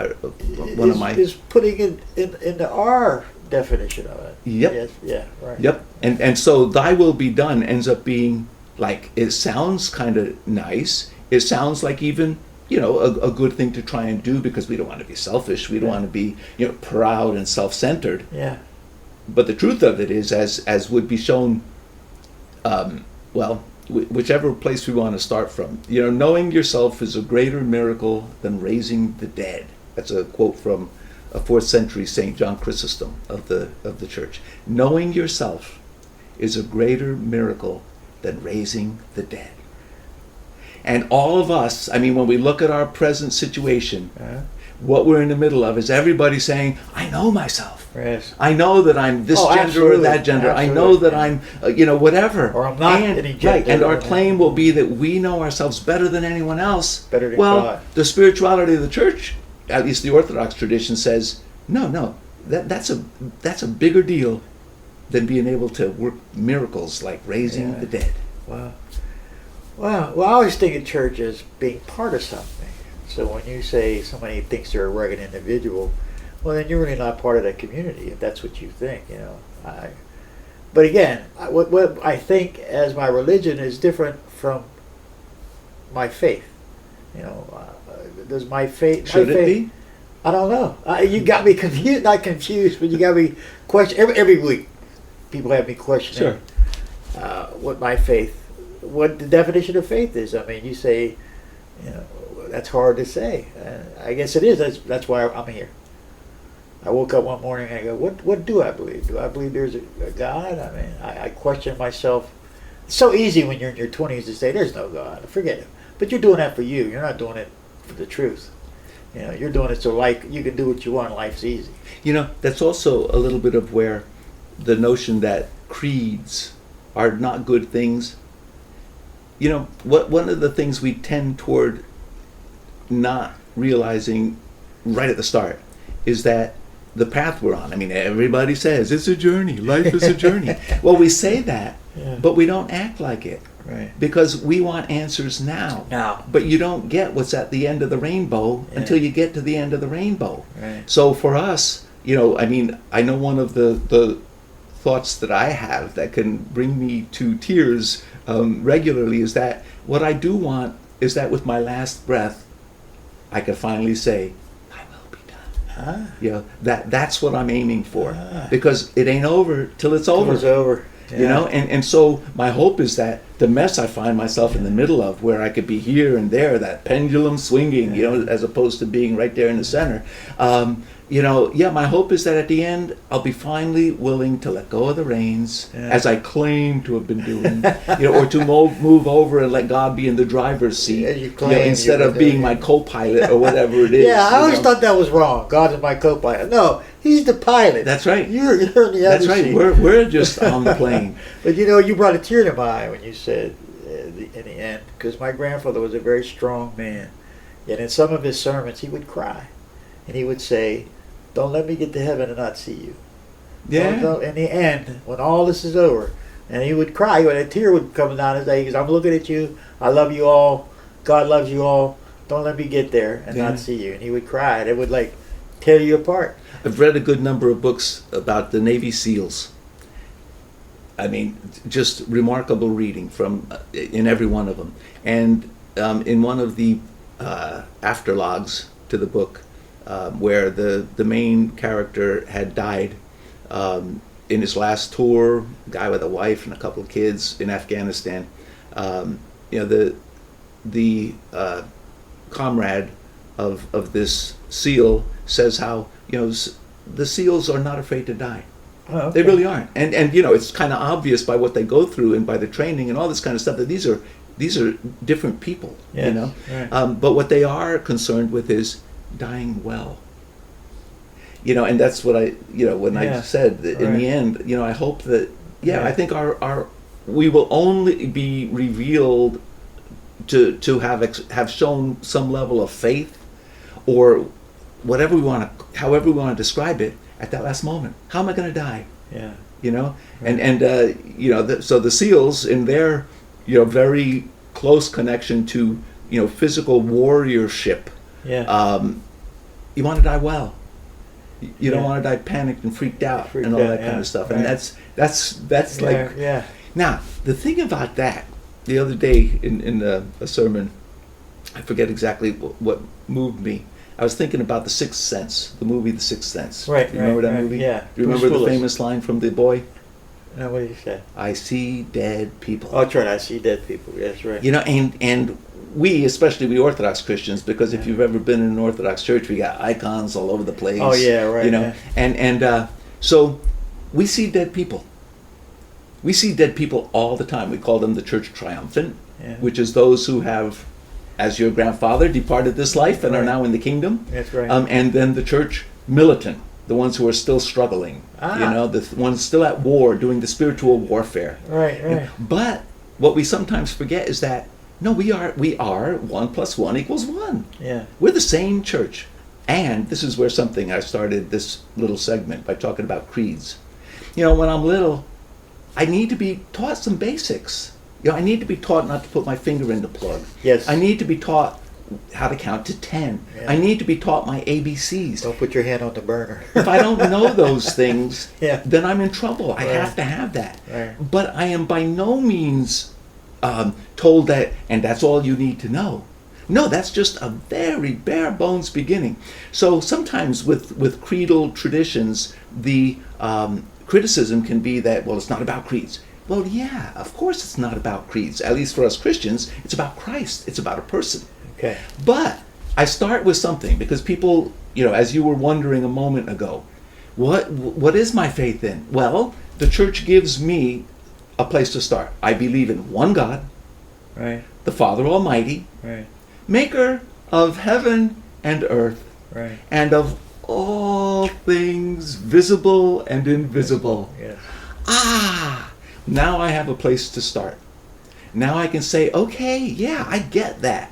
[SPEAKER 1] Is putting it into our definition of it.
[SPEAKER 2] Yep.
[SPEAKER 1] Yes. Yeah. Right.
[SPEAKER 2] Yep. And so thy will be done ends up being like, it sounds kind of nice. It sounds like even, a good thing to try and do, because we don't want to be selfish. We don't want to be, proud and self-centered.
[SPEAKER 1] Yeah.
[SPEAKER 2] But the truth of it is, as would be shown, whichever place we want to start from, knowing yourself is a greater miracle than raising the dead. That's a quote from a 4th century Saint John Chrysostom of the church. Knowing yourself is a greater miracle than raising the dead. And all of us, when we look at our present situation, what we're in the middle of is everybody saying, I know myself.
[SPEAKER 1] Yes.
[SPEAKER 2] I know that I'm this gender
[SPEAKER 1] absolutely.
[SPEAKER 2] or that gender.
[SPEAKER 1] Absolutely.
[SPEAKER 2] I know that I'm, whatever.
[SPEAKER 1] Or I'm not any gender.
[SPEAKER 2] Right, and our claim will be that we know ourselves better than anyone else.
[SPEAKER 1] Better than
[SPEAKER 2] well,
[SPEAKER 1] God.
[SPEAKER 2] The spirituality of the church, at least the Orthodox tradition, says, no, that's a bigger deal than being able to work miracles like raising the dead.
[SPEAKER 1] Wow. Wow. Well, I always think of church as being part of something. So when you say somebody thinks they're a rugged individual, well, then you're really not part of that community, if that's what you think, But again, what I think as my religion is different from my faith. Does my faith...
[SPEAKER 2] Should it be?
[SPEAKER 1] I don't know. You got me confused, not confused, but you got me question every week. People have me questioning what my faith, what the definition of faith is. You say, That's hard to say. I guess it is. That's why I'm here. I woke up one morning and I go, what do I believe? Do I believe there's a God? I mean, I question myself. It's so easy when you're in your 20s to say there's no God. Forget it. But you're doing that for you. You're not doing it for the truth. You're doing it so you can do what you want. Life's easy.
[SPEAKER 2] That's also a little bit of where the notion that creeds are not good things. One of the things we tend toward not realizing right at the start is that the path we're on. I mean, everybody says it's a journey. Life is a journey. Well, we say that, but we don't act like it.
[SPEAKER 1] Right.
[SPEAKER 2] Because we want answers now. But you don't get what's at the end of the rainbow until you get to the end of the rainbow.
[SPEAKER 1] Right.
[SPEAKER 2] So for us, I know one of the thoughts that I have that can bring me to tears regularly is that what I do want is that with my last breath, I can finally say, "Thy will be done." That's what I'm aiming for, because it ain't over till it's over.
[SPEAKER 1] It's over.
[SPEAKER 2] And so my hope is that the mess I find myself in the middle of, where I could be here and there, that pendulum swinging, as opposed to being right there in the center. My hope is that at the end, I'll be finally willing to let go of the reins, as I claim to have been doing, or to move over and let God be in the driver's seat, instead of being my co-pilot or whatever it is.
[SPEAKER 1] I always thought that was wrong. God is my co-pilot. No, He's the pilot.
[SPEAKER 2] That's right.
[SPEAKER 1] You're in the other
[SPEAKER 2] That's right.
[SPEAKER 1] seat.
[SPEAKER 2] We're just on the plane.
[SPEAKER 1] But you brought a tear to my eye when you said in the end, because my grandfather was a very strong man, and in some of his sermons he would cry, and he would say, "Don't let me get to heaven and not see you." Don't, in the end, when all this is over, and he would cry, a tear would come down his eye. He goes, "I'm looking at you. I love you all. God loves you all. Don't let me get there and not see you." And he would cry, and it would tear you apart.
[SPEAKER 2] I've read a good number of books about the Navy SEALs. I mean, just remarkable reading in every one of them. And in one of the afterlogs to the book, where the main character had died in his last tour, guy with a wife and a couple of kids in Afghanistan, the comrade of this SEAL says how the SEALs are not afraid to die.
[SPEAKER 1] Oh, okay.
[SPEAKER 2] They really aren't, and it's kind of obvious by what they go through and by the training and all this kind of stuff that these are different people.
[SPEAKER 1] Yes, right.
[SPEAKER 2] But what they are concerned with is dying well. And that's what I I said that in the end, I hope that I think our we will only be revealed to have shown some level of faith, or however we want to describe it, at that last moment. How am I going to die?
[SPEAKER 1] Yeah.
[SPEAKER 2] Right. So the SEALs, in their very close connection to physical warriorship, you want to die well. You don't want to die panicked and freaked out and all that kind of stuff.
[SPEAKER 1] Right.
[SPEAKER 2] And that's like. Now the thing about that, the other day in a sermon, I forget exactly what moved me. I was thinking about The Sixth Sense, the movie The Sixth Sense.
[SPEAKER 1] Right.
[SPEAKER 2] Do you remember that movie?
[SPEAKER 1] Yeah.
[SPEAKER 2] Do you remember the famous line from the boy?
[SPEAKER 1] No, what did he say?
[SPEAKER 2] "I see dead people."
[SPEAKER 1] Oh, that's right. I see dead people. Yes, right.
[SPEAKER 2] And we, especially we Orthodox Christians, because if you've ever been in an Orthodox church, we got icons all over the place.
[SPEAKER 1] Oh yeah, right.
[SPEAKER 2] So we see dead people. We see dead people all the time. We call them the church triumphant, which is those who have, as your grandfather, departed this life and are now in the kingdom.
[SPEAKER 1] That's right.
[SPEAKER 2] And then the church militant, the ones who are still struggling, the ones still at war, doing the spiritual warfare.
[SPEAKER 1] Right.
[SPEAKER 2] But what we sometimes forget is that, no, we are 1 + 1 = 1.
[SPEAKER 1] Yeah.
[SPEAKER 2] We're the same church. And this is where I started this little segment by talking about creeds. When I'm little, I need to be taught some basics. I need to be taught not to put my finger in the plug.
[SPEAKER 1] Yes.
[SPEAKER 2] I need to be taught how to count to 10.
[SPEAKER 1] Yeah.
[SPEAKER 2] I need to be taught my ABCs.
[SPEAKER 1] Don't put your hand on the burner.
[SPEAKER 2] If I don't know those things,
[SPEAKER 1] Yeah.
[SPEAKER 2] then I'm in trouble. I
[SPEAKER 1] Right.
[SPEAKER 2] have to have that.
[SPEAKER 1] Right.
[SPEAKER 2] But I am by no means told that, and that's all you need to know. No, that's just a very bare bones beginning. So sometimes with creedal traditions, the criticism can be that, well, it's not about creeds. Well, yeah, of course it's not about creeds. At least for us Christians, it's about Christ. It's about a person.
[SPEAKER 1] Okay.
[SPEAKER 2] But I start with something because people, as you were wondering a moment ago, what is my faith in? Well, the church gives me a place to start. I believe in one God,
[SPEAKER 1] Right.
[SPEAKER 2] the Father Almighty,
[SPEAKER 1] Right.
[SPEAKER 2] maker of heaven and earth,
[SPEAKER 1] Right.
[SPEAKER 2] and of all things visible and invisible.
[SPEAKER 1] Yes.
[SPEAKER 2] Now I have a place to start. Now I can say, okay, yeah, I get that.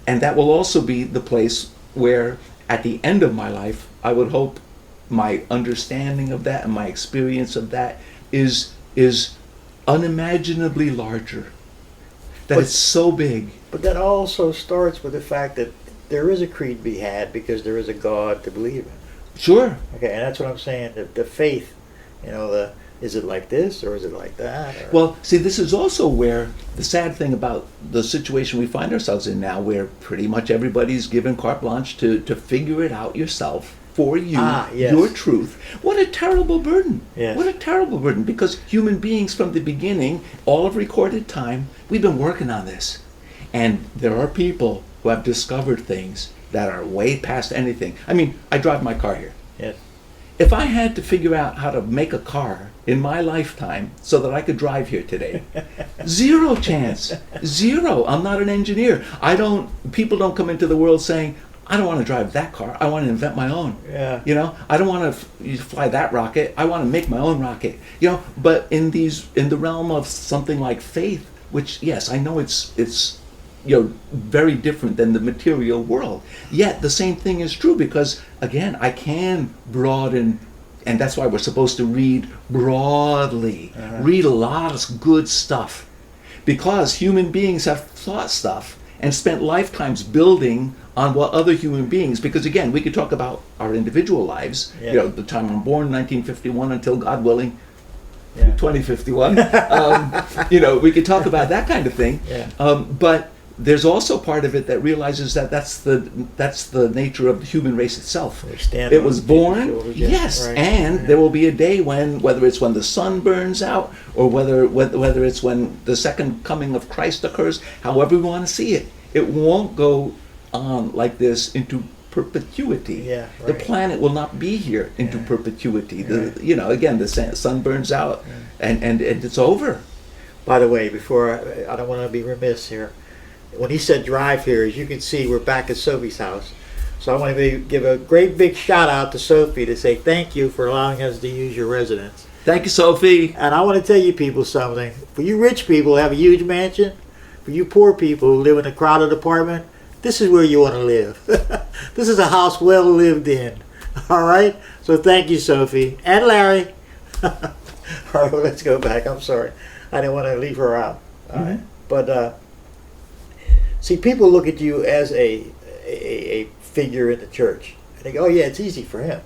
[SPEAKER 2] And that will also be the place where, at the end of my life, I would hope my understanding of that and my experience of that is unimaginably larger. That
[SPEAKER 1] But-
[SPEAKER 2] it's so big.
[SPEAKER 1] But that also starts with the fact that there is a creed to be had because there is a God to believe in.
[SPEAKER 2] Sure.
[SPEAKER 1] Okay, and that's what I'm saying. The faith, is it like this or is it like that? Or,
[SPEAKER 2] Well, see, this is also where the sad thing about the situation we find ourselves in now, where pretty much everybody's given carte blanche to figure it out yourself for you,
[SPEAKER 1] yes.
[SPEAKER 2] your truth. What a terrible burden.
[SPEAKER 1] Yes.
[SPEAKER 2] What a terrible burden. Because human beings from the beginning, all of recorded time, we've been working on this. And there are people who have discovered things that are way past anything. I mean, I drive my car here.
[SPEAKER 1] yes.
[SPEAKER 2] If I had to figure out how to make a car in my lifetime so that I could drive here today, zero chance. Zero. I'm not an engineer. People don't come into the world saying, I don't want to drive that car. I want to invent my own.
[SPEAKER 1] Yeah.
[SPEAKER 2] I don't want to fly that rocket. I want to make my own rocket. But in the realm of something like faith, which, yes, I know it's very different than the material world. Yet the same thing is true because, again, I can broaden, and that's why we're supposed to read broadly, read a lot of good stuff, because human beings have thought stuff and spent lifetimes building on what other human beings, because again, we could talk about our individual lives,
[SPEAKER 1] Yeah.
[SPEAKER 2] the time I'm born, 1951, until God willing,
[SPEAKER 1] Yeah.
[SPEAKER 2] 2051. We could talk about that kind of thing.
[SPEAKER 1] Yeah.
[SPEAKER 2] But there's also part of it that realizes that that's the nature of the human race itself.
[SPEAKER 1] We stand
[SPEAKER 2] It
[SPEAKER 1] on
[SPEAKER 2] was
[SPEAKER 1] the
[SPEAKER 2] born,
[SPEAKER 1] shoulders,
[SPEAKER 2] yes,
[SPEAKER 1] right.
[SPEAKER 2] and
[SPEAKER 1] Yeah.
[SPEAKER 2] there will be a day when, whether it's when the sun burns out or whether it's when the second coming of Christ occurs, however we want to see it, it won't go on like this into perpetuity.
[SPEAKER 1] Yeah,
[SPEAKER 2] The
[SPEAKER 1] right.
[SPEAKER 2] planet will not be here into
[SPEAKER 1] Yeah.
[SPEAKER 2] perpetuity.
[SPEAKER 1] Right.
[SPEAKER 2] Again, the sun burns out and it's over.
[SPEAKER 1] By the way, before I don't want to be remiss here, when he said drive here, as you can see, we're back at Sophie's house. So I want to give a great big shout out to Sophie to say thank you for allowing us to use your residence.
[SPEAKER 2] Thank you, Sophie.
[SPEAKER 1] And I want to tell you people something. For you rich people who have a huge mansion, for you poor people who live in a crowded apartment, this is where you want to live. This is a house well lived in. All right? So thank you, Sophie. And Larry. All right, well, let's go back. I'm sorry. I didn't want to leave her out. All right. But, see, people look at you as a figure in the church. And they go, oh, yeah, it's easy for him.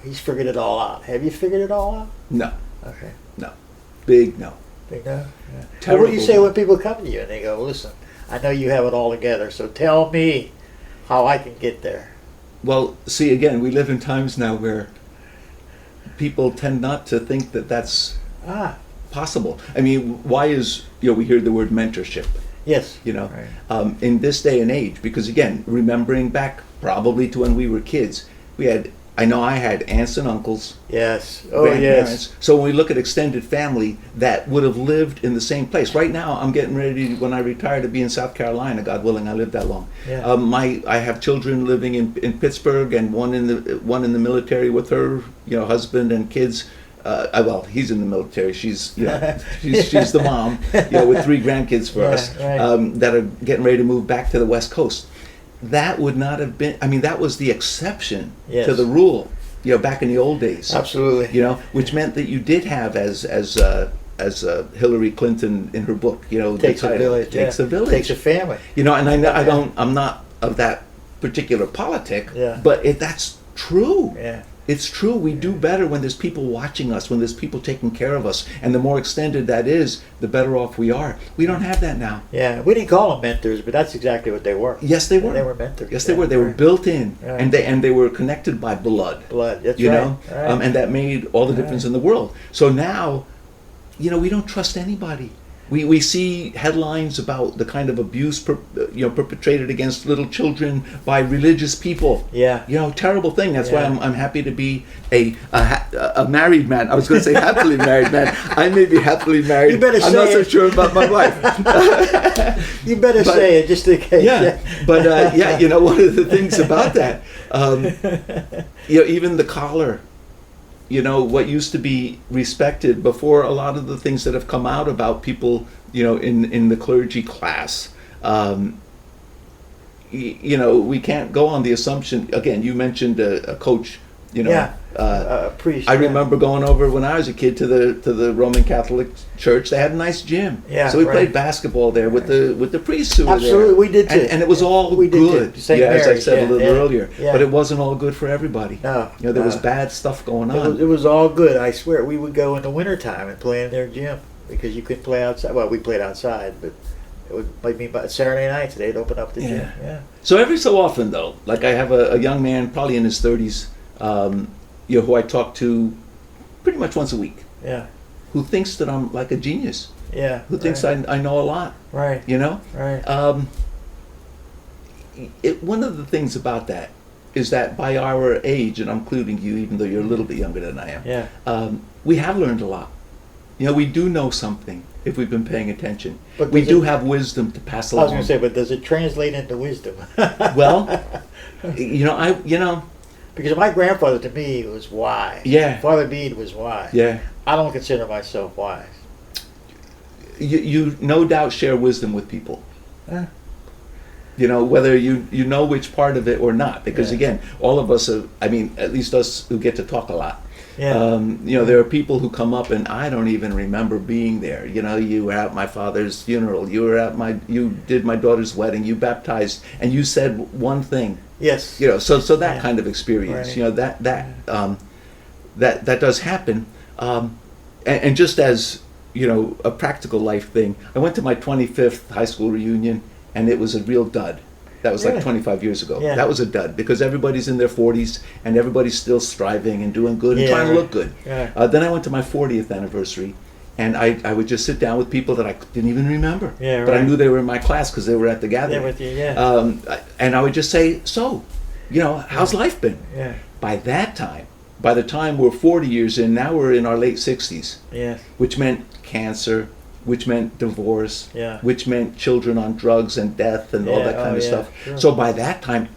[SPEAKER 1] He's figured it all out. Have you figured it all out?
[SPEAKER 2] No,
[SPEAKER 1] Okay.
[SPEAKER 2] no. Big no.
[SPEAKER 1] Big no? Yeah. Well, what
[SPEAKER 2] Terrible
[SPEAKER 1] do you say
[SPEAKER 2] no.
[SPEAKER 1] when people come to you and they go, listen, I know you have it all together, so tell me how I can get there.
[SPEAKER 2] Well, see, again, we live in times now where people tend not to think that that's
[SPEAKER 1] Ah,
[SPEAKER 2] possible. I mean, why is, we hear the word mentorship,
[SPEAKER 1] yes.
[SPEAKER 2] Right. In this day and age, because again, remembering back probably to when we were kids, I had aunts and uncles,
[SPEAKER 1] Yes. Oh,
[SPEAKER 2] grandparents.
[SPEAKER 1] yes.
[SPEAKER 2] So when we look at extended family that would have lived in the same place. Right now, I'm getting ready, when I retire, to be in South Carolina. God willing, I live that long.
[SPEAKER 1] Yeah.
[SPEAKER 2] I have children living in Pittsburgh, and one in the military with her, husband and kids. Well, he's in the military. She's she's the mom, with 3 grandkids for
[SPEAKER 1] Yeah,
[SPEAKER 2] us,
[SPEAKER 1] right.
[SPEAKER 2] that are getting ready to move back to the West Coast. That would not have been. I mean, that was the exception
[SPEAKER 1] Yes.
[SPEAKER 2] to the rule. Back in the old days.
[SPEAKER 1] Absolutely.
[SPEAKER 2] Which meant that you did have, as Hillary Clinton in her book,
[SPEAKER 1] Takes a village.
[SPEAKER 2] Takes a village.
[SPEAKER 1] Takes a family.
[SPEAKER 2] And I'm not of that particular politic,
[SPEAKER 1] Yeah.
[SPEAKER 2] but that's true.
[SPEAKER 1] Yeah.
[SPEAKER 2] It's true. We do better when there's people watching us, when there's people taking care of us, and the more extended that is, the better off we are. We don't have that now.
[SPEAKER 1] Yeah. We didn't call them mentors, but that's exactly what they were.
[SPEAKER 2] Yes, they were.
[SPEAKER 1] They were mentors.
[SPEAKER 2] Yes, they were. They were
[SPEAKER 1] Right.
[SPEAKER 2] built in,
[SPEAKER 1] Yeah.
[SPEAKER 2] and they were connected by blood.
[SPEAKER 1] Blood. That's
[SPEAKER 2] you
[SPEAKER 1] right.
[SPEAKER 2] know,
[SPEAKER 1] Right.
[SPEAKER 2] and that made all the
[SPEAKER 1] Right.
[SPEAKER 2] difference in the world. So now, we don't trust anybody. We see headlines about the kind of abuse perpetrated against little children by religious people.
[SPEAKER 1] Yeah.
[SPEAKER 2] Terrible thing. That's why
[SPEAKER 1] Yeah.
[SPEAKER 2] I'm happy to be a married man. I was going to say happily married man. I may be happily married.
[SPEAKER 1] You better
[SPEAKER 2] I'm
[SPEAKER 1] say
[SPEAKER 2] not so
[SPEAKER 1] it.
[SPEAKER 2] sure about my wife.
[SPEAKER 1] You better say it just in case.
[SPEAKER 2] Yeah, but one of the things about that, even the collar, what used to be respected before, a lot of the things that have come out about people, in the clergy class, we can't go on the assumption. Again, you mentioned a coach,
[SPEAKER 1] priest.
[SPEAKER 2] I remember going over when I was a kid to the Roman Catholic Church. They had a nice gym,
[SPEAKER 1] Yeah,
[SPEAKER 2] so we
[SPEAKER 1] right.
[SPEAKER 2] played basketball there with the priests who were there.
[SPEAKER 1] Absolutely, we did too.
[SPEAKER 2] And it was all
[SPEAKER 1] We did
[SPEAKER 2] good.
[SPEAKER 1] too. St.
[SPEAKER 2] As I
[SPEAKER 1] Mary's,
[SPEAKER 2] said a little
[SPEAKER 1] yeah.
[SPEAKER 2] earlier,
[SPEAKER 1] Yeah.
[SPEAKER 2] but it wasn't all good for everybody.
[SPEAKER 1] No,
[SPEAKER 2] there was
[SPEAKER 1] no.
[SPEAKER 2] bad stuff going on.
[SPEAKER 1] It was all good. I swear, we would go in the wintertime and play in their gym because you couldn't play outside. Well, we played outside, but it would like me by Saturday nights they'd open up the gym. Yeah.
[SPEAKER 2] So every so often, though, like I have a young man, probably in his 30s, who I talk to pretty much once a week,
[SPEAKER 1] Yeah.
[SPEAKER 2] who thinks that I'm like a genius,
[SPEAKER 1] Yeah.
[SPEAKER 2] who thinks
[SPEAKER 1] right.
[SPEAKER 2] I know a lot,
[SPEAKER 1] Right. Right.
[SPEAKER 2] One of the things about that is that by our age, and I'm including you, even though you're a little bit younger than I am,
[SPEAKER 1] Yeah.
[SPEAKER 2] we have learned a lot. We do know something if we've been paying attention.
[SPEAKER 1] But
[SPEAKER 2] We
[SPEAKER 1] does
[SPEAKER 2] do
[SPEAKER 1] it-
[SPEAKER 2] have wisdom to pass
[SPEAKER 1] I
[SPEAKER 2] along.
[SPEAKER 1] was going to say, but does it translate into wisdom?
[SPEAKER 2] Well,
[SPEAKER 1] Because my grandfather to me was wise.
[SPEAKER 2] Yeah.
[SPEAKER 1] Father Bede was wise.
[SPEAKER 2] yeah,
[SPEAKER 1] I don't consider myself wise.
[SPEAKER 2] you no doubt share wisdom with people.
[SPEAKER 1] Huh?
[SPEAKER 2] Whether you know which part of it or not, because
[SPEAKER 1] Yeah.
[SPEAKER 2] again, all of us are, at least us who get to talk a lot.
[SPEAKER 1] Yeah.
[SPEAKER 2] There are people who come up and I don't even remember being there. You were at my father's funeral. You did my daughter's wedding. You baptized, and you said one thing.
[SPEAKER 1] Yes.
[SPEAKER 2] So that
[SPEAKER 1] Yeah.
[SPEAKER 2] kind of experience.
[SPEAKER 1] Right.
[SPEAKER 2] That does happen. And just as a practical life thing, I went to my 25th high school reunion, and it was a real dud. That was
[SPEAKER 1] Really?
[SPEAKER 2] like 25 years ago.
[SPEAKER 1] Yeah.
[SPEAKER 2] That was a dud because everybody's in their 40s and everybody's still striving and doing good and
[SPEAKER 1] Yeah,
[SPEAKER 2] trying to
[SPEAKER 1] right.
[SPEAKER 2] look good.
[SPEAKER 1] Yeah.
[SPEAKER 2] Then I went to my 40th anniversary, and I would just sit down with people that I didn't even remember.
[SPEAKER 1] Yeah,
[SPEAKER 2] But I
[SPEAKER 1] right.
[SPEAKER 2] knew they were in my class because they were at the gathering.
[SPEAKER 1] There with you, yeah.
[SPEAKER 2] And I would just say, so, how's life been?
[SPEAKER 1] Yeah.
[SPEAKER 2] By the time we're 40 years in, now we're in our late 60s,
[SPEAKER 1] Yes.
[SPEAKER 2] which meant cancer, which meant divorce,
[SPEAKER 1] Yeah.
[SPEAKER 2] which meant children on drugs and death and all
[SPEAKER 1] Yeah,
[SPEAKER 2] that kind
[SPEAKER 1] oh,
[SPEAKER 2] of
[SPEAKER 1] yeah,
[SPEAKER 2] stuff.
[SPEAKER 1] sure.
[SPEAKER 2] So by that time,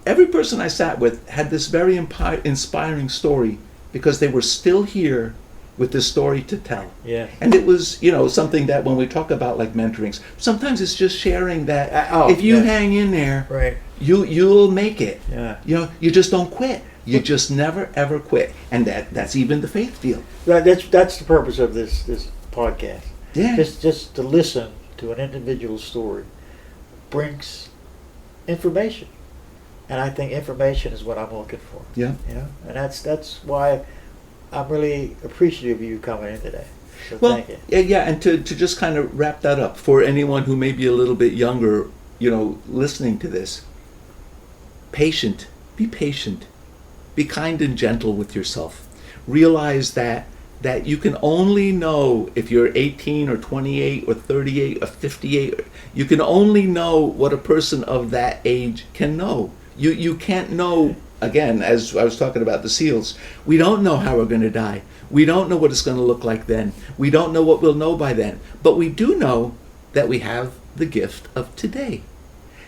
[SPEAKER 2] every person I sat with had this very inspiring story because they were still here with this story to tell.
[SPEAKER 1] Yeah.
[SPEAKER 2] And it was, something that when we talk about like mentorings, sometimes it's just sharing that if you
[SPEAKER 1] yeah.
[SPEAKER 2] hang in there,
[SPEAKER 1] Right.
[SPEAKER 2] you'll make it.
[SPEAKER 1] Yeah.
[SPEAKER 2] You just don't quit. You just never ever quit. And that's even the faith deal.
[SPEAKER 1] That's the purpose of this podcast.
[SPEAKER 2] Yeah.
[SPEAKER 1] Just to listen to an individual story brings information, and I think information is what I'm looking for.
[SPEAKER 2] Yeah.
[SPEAKER 1] And that's why I'm really appreciative of you coming in today. So
[SPEAKER 2] Well,
[SPEAKER 1] thank you.
[SPEAKER 2] yeah, and to just kind of wrap that up for anyone who may be a little bit younger, listening to this. Be patient, be kind and gentle with yourself. Realize that you can only know if you're 18 or 28 or 38 or 58. You can only know what a person of that age can know. You can't know. Again, as I was talking about the seals, we don't know how we're going to die. We don't know what it's going to look like then. We don't know what we'll know by then. But we do know that we have the gift of today.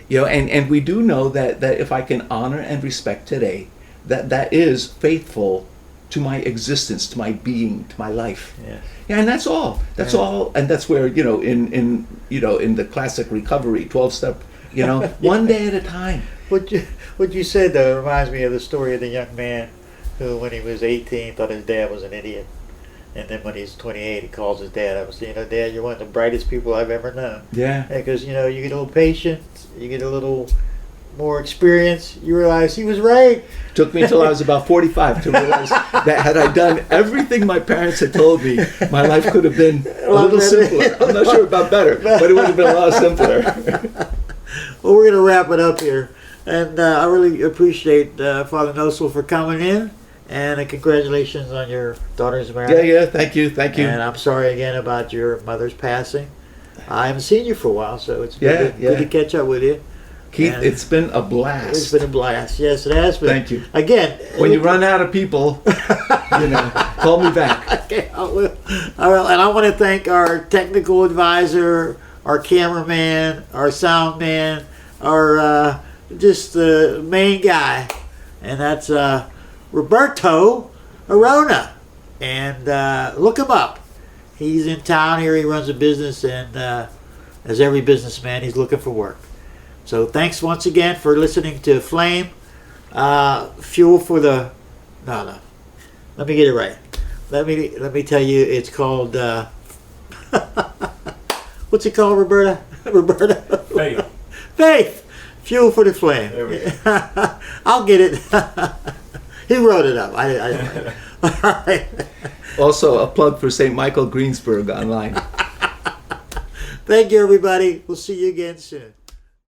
[SPEAKER 2] And we do know that if I can honor and respect today, that is faithful to my existence, to my being, to my life.
[SPEAKER 1] Yes.
[SPEAKER 2] Yeah, and that's all. That's all. And that's where, in the classic recovery, 12-step, one day at a time.
[SPEAKER 1] What you said though reminds me of the story of the young man who, when he was 18, thought his dad was an idiot, and then when he's 28, he calls his dad up and says, "Dad, you're one of the brightest people I've ever known."
[SPEAKER 2] Yeah.
[SPEAKER 1] Because you get a little patient, you get a little more experience, you realize he was right.
[SPEAKER 2] Took me till I was about 45 to realize that had I done everything my parents had told me, my life could have been a little simpler. I'm not sure about better, but it would have been a lot simpler.
[SPEAKER 1] Well, we're going to wrap it up here. And I really appreciate Father Nosal for coming in. And congratulations on your daughter's marriage.
[SPEAKER 2] Yeah, thank you.
[SPEAKER 1] And I'm sorry again about your mother's passing. I haven't seen you for a while, so it's
[SPEAKER 2] Yeah,
[SPEAKER 1] good to catch up with you.
[SPEAKER 2] Keith,
[SPEAKER 1] And
[SPEAKER 2] it's been a blast.
[SPEAKER 1] It's been a blast. Yes, it has been.
[SPEAKER 2] Thank you.
[SPEAKER 1] Again,
[SPEAKER 2] When you run out of people, call me back.
[SPEAKER 1] Okay, I will. All right, and I want to thank our technical advisor, our cameraman, our sound man, our just the main guy, and that's Roberto Arona. And look him up. He's in town here. He runs a business, and as every businessman, he's looking for work. So thanks once again for listening to Flame. Fuel for the... No. Let me get it right. Let me tell you, it's called... what's it called, Roberta?
[SPEAKER 3] Faith.
[SPEAKER 1] Faith. Fuel for the Flame.
[SPEAKER 3] There we go.
[SPEAKER 1] I'll get it. He wrote it up. I all right.
[SPEAKER 2] Also, a plug for St. Michael Greensburg online.
[SPEAKER 1] Thank you, everybody. We'll see you again soon.